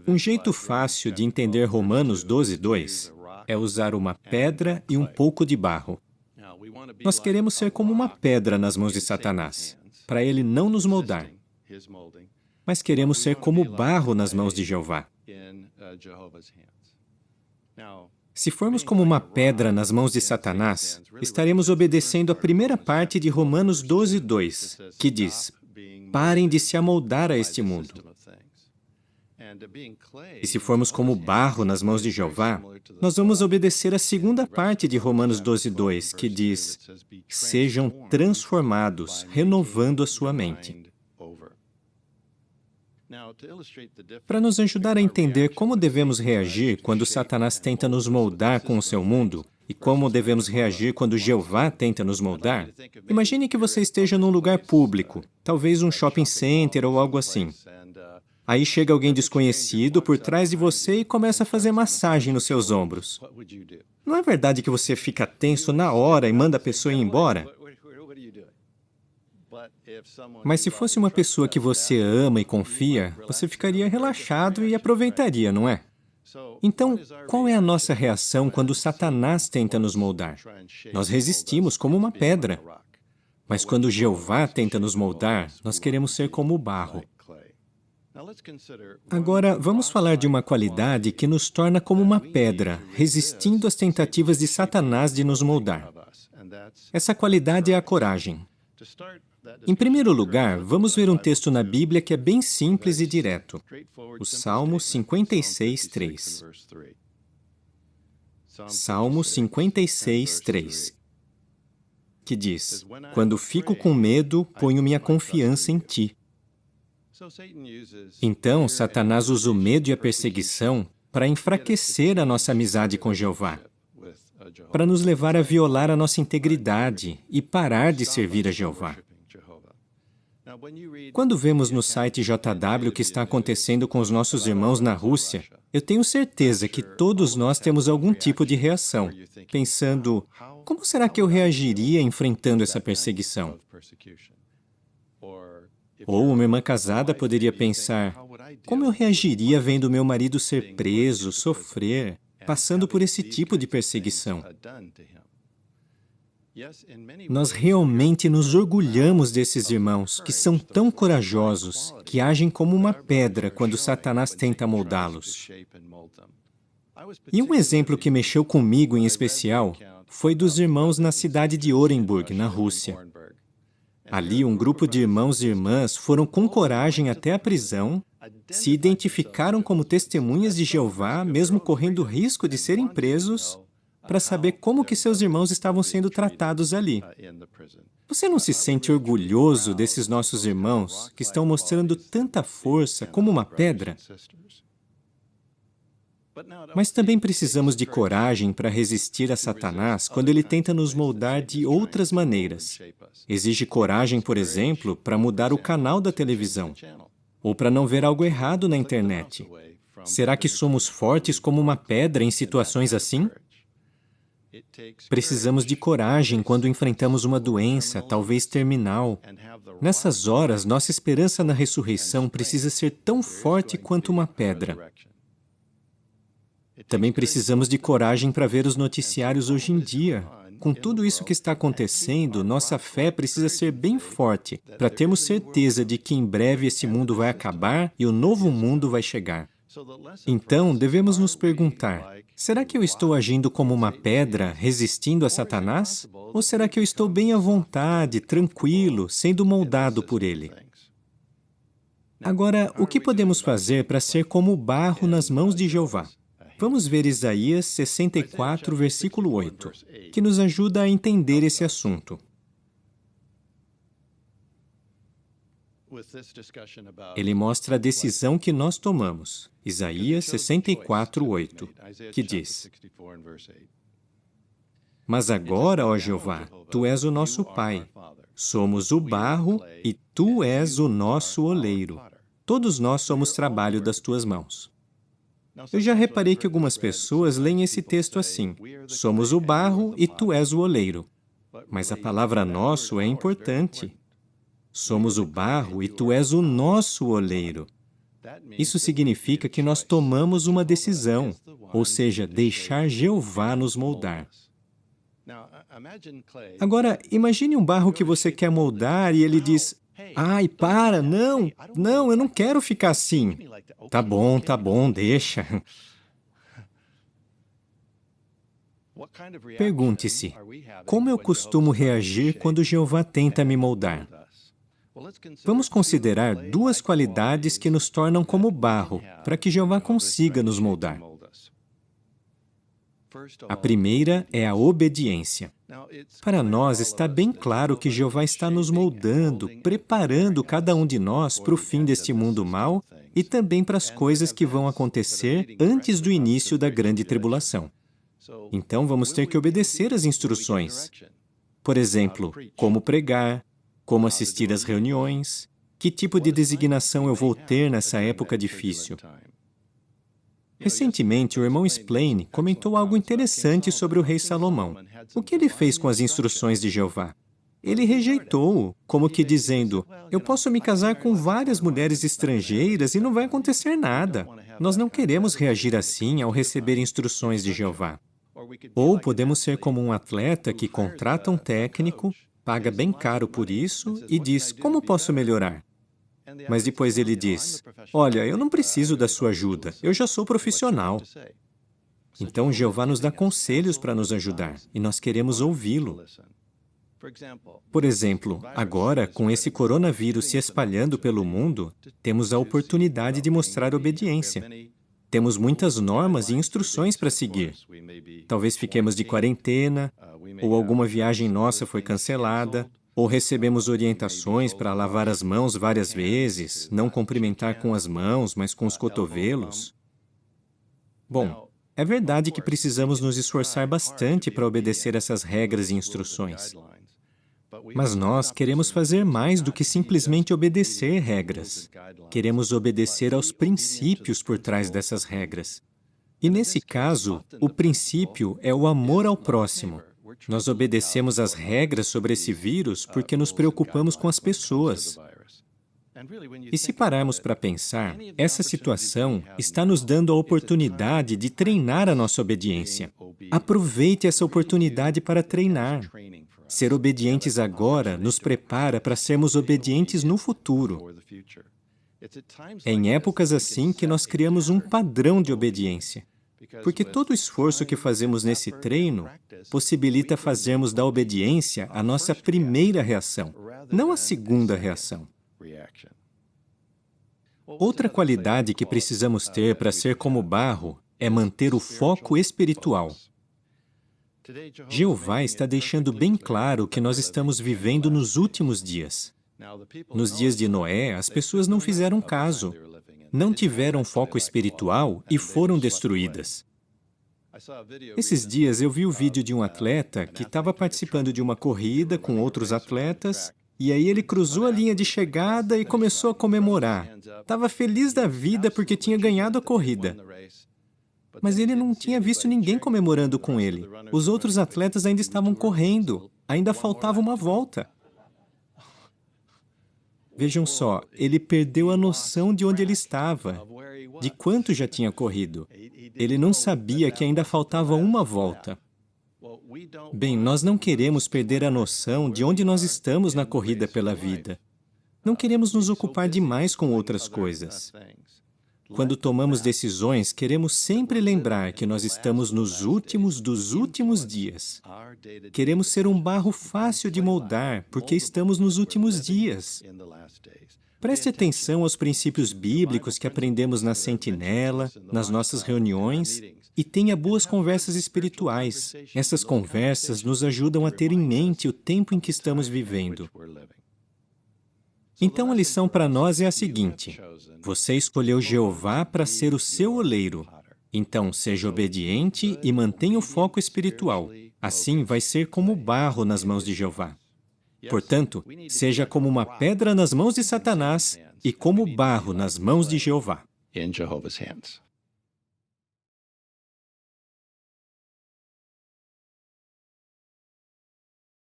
Um jeito fácil de entender Romanos 12:2 é usar uma pedra e um pouco de barro. Nós queremos ser como uma pedra nas mãos de Satanás, para ele não nos moldar. Mas queremos ser como barro nas mãos de Jeová. Se formos como uma pedra nas mãos de Satanás, estaremos obedecendo a primeira parte de Romanos 12:2, que diz: parem de se amoldar a este mundo. E se formos como barro nas mãos de Jeová, nós vamos obedecer a segunda parte de Romanos 12:2, que diz: sejam transformados, renovando a sua mente. Para nos ajudar a entender como devemos reagir quando Satanás tenta nos moldar com o seu mundo, e como devemos reagir quando Jeová tenta nos moldar, imagine que você esteja num lugar público, talvez um shopping center ou algo assim. Aí chega alguém desconhecido por trás de você e começa a fazer massagem nos seus ombros. Não é verdade que você fica tenso na hora e manda a pessoa ir embora? Mas se fosse uma pessoa que você ama e confia, você ficaria relaxado e aproveitaria, não é? Então, qual é a nossa reação quando Satanás tenta nos moldar? Nós resistimos como uma pedra. Mas quando Jeová tenta nos moldar, nós queremos ser como o barro. Agora, vamos falar de uma qualidade que nos torna como uma pedra, resistindo às tentativas de Satanás de nos moldar. Essa qualidade é a coragem. Em primeiro lugar, vamos ver um texto na Bíblia que é bem simples e direto. O Salmo 56:3. Salmo 56:3, que diz: quando fico com medo, ponho minha confiança em ti. Então, Satanás usa o medo e a perseguição para enfraquecer a nossa amizade com Jeová, para nos levar a violar a nossa integridade e parar de servir a Jeová. Quando vemos no site JW o que está acontecendo com os nossos irmãos na Rússia, eu tenho certeza que todos nós temos algum tipo de reação, pensando: como será que eu reagiria enfrentando essa perseguição? Ou uma irmã casada poderia pensar: como eu reagiria vendo meu marido ser preso, sofrer, passando por esse tipo de perseguição? Nós realmente nos orgulhamos desses irmãos que são tão corajosos, que agem como uma pedra quando Satanás tenta moldá-los. E um exemplo que mexeu comigo em especial foi dos irmãos na cidade de Orenburg, na Rússia. Ali, um grupo de irmãos e irmãs foram com coragem até a prisão, se identificaram como testemunhas de Jeová, mesmo correndo o risco de serem presos, para saber como que seus irmãos estavam sendo tratados ali. Você não se sente orgulhoso desses nossos irmãos que estão mostrando tanta força como uma pedra? Mas também precisamos de coragem para resistir a Satanás quando ele tenta nos moldar de outras maneiras. Exige coragem, por exemplo, para mudar o canal da televisão, ou para não ver algo errado na internet. Será que somos fortes como uma pedra em situações assim? Precisamos de coragem quando enfrentamos uma doença, talvez terminal. Nessas horas, nossa esperança na ressurreição precisa ser tão forte quanto uma pedra. Também precisamos de coragem para ver os noticiários hoje em dia. Com tudo isso que está acontecendo, nossa fé precisa ser bem forte, para termos certeza de que em breve esse mundo vai acabar e o novo mundo vai chegar. Então, devemos nos perguntar: será que eu estou agindo como uma pedra, resistindo a Satanás? Ou será que eu estou bem à vontade, tranquilo, sendo moldado por ele? Agora, o que podemos fazer para ser como o barro nas mãos de Jeová? Vamos ver Isaías 64, versículo 8, que nos ajuda a entender esse assunto. Ele mostra a decisão que nós tomamos. Isaías 64, 8, que diz: mas agora, ó Jeová, tu és o nosso Pai. Somos o barro e tu és o nosso oleiro. Todos nós somos trabalho das tuas mãos. Eu já reparei que algumas pessoas leem esse texto assim: somos o barro e tu és o oleiro. Mas a palavra nosso é importante. Somos o barro e tu és o nosso oleiro. Isso significa que nós tomamos uma decisão, ou seja, deixar Jeová nos moldar. Agora, imagine um barro que você quer moldar e ele diz: "Ai, para, não, não, eu não quero ficar assim." Tá bom, deixa. Pergunte-se, como eu costumo reagir quando Jeová tenta me moldar? Vamos considerar duas qualidades que nos tornam como barro, para que Jeová consiga nos moldar. A primeira é a obediência. Para nós está bem claro que Jeová está nos moldando, preparando cada um de nós para o fim deste mundo mau e também para as coisas que vão acontecer antes do início da grande tribulação. Então vamos ter que obedecer às instruções. Por exemplo, como pregar, como assistir às reuniões, que tipo de designação eu vou ter nessa época difícil. Recentemente, o irmão Splaine comentou algo interessante sobre o rei Salomão. O que ele fez com as instruções de Jeová? Ele rejeitou-o, como que dizendo: "Eu posso me casar com várias mulheres estrangeiras e não vai acontecer nada." Nós não queremos reagir assim ao receber instruções de Jeová. Ou podemos ser como um atleta que contrata um técnico, paga bem caro por isso e diz: "Como posso melhorar?" Mas depois ele diz: "Olha, eu não preciso da sua ajuda, eu já sou profissional." Então Jeová nos dá conselhos para nos ajudar, e nós queremos ouvi-lo. Por exemplo, agora, com esse coronavírus se espalhando pelo mundo, temos a oportunidade de mostrar obediência. Temos muitas normas e instruções para seguir. Talvez fiquemos de quarentena, ou alguma viagem nossa foi cancelada, ou recebemos orientações para lavar as mãos várias vezes, não cumprimentar com as mãos, mas com os cotovelos. Bom, é verdade que precisamos nos esforçar bastante para obedecer essas regras e instruções. Mas nós queremos fazer mais do que simplesmente obedecer regras. Queremos obedecer aos princípios por trás dessas regras. E nesse caso, o princípio é o amor ao próximo. Nós obedecemos às regras sobre esse vírus porque nos preocupamos com as pessoas. E se pararmos para pensar, essa situação está nos dando a oportunidade de treinar a nossa obediência. Aproveite essa oportunidade para treinar. Ser obedientes agora nos prepara para sermos obedientes no futuro. É em épocas assim que nós criamos um padrão de obediência. Porque todo o esforço que fazemos nesse treino possibilita fazermos da obediência a nossa primeira reação, não a segunda reação. Outra qualidade que precisamos ter para ser como barro é manter o foco espiritual. Jeová está deixando bem claro que nós estamos vivendo nos últimos dias. Nos dias de Noé, as pessoas não fizeram caso, não tiveram foco espiritual e foram destruídas. Esses dias eu vi o vídeo de um atleta que estava participando de uma corrida com outros atletas e aí ele cruzou a linha de chegada e começou a comemorar. Estava feliz da vida porque tinha ganhado a corrida. Mas ele não tinha visto ninguém comemorando com ele. Os outros atletas ainda estavam correndo, ainda faltava uma volta. Vejam só, ele perdeu a noção de onde ele estava, de quanto já tinha corrido. Ele não sabia que ainda faltava uma volta. Bem, nós não queremos perder a noção de onde nós estamos na corrida pela vida. Não queremos nos ocupar demais com outras coisas. Quando tomamos decisões, queremos sempre lembrar que nós estamos nos últimos dos últimos dias. Queremos ser um barro fácil de moldar, porque estamos nos últimos dias. Preste atenção aos princípios bíblicos que aprendemos na sentinela, nas nossas reuniões, e tenha boas conversas espirituais. Essas conversas nos ajudam a ter em mente o tempo em que estamos vivendo. Então a lição para nós é a seguinte: você escolheu Jeová para ser o seu oleiro. Então seja obediente e mantenha o foco espiritual. Assim vai ser como barro nas mãos de Jeová. Portanto, seja como uma pedra nas mãos de Satanás e como barro nas mãos de Jeová.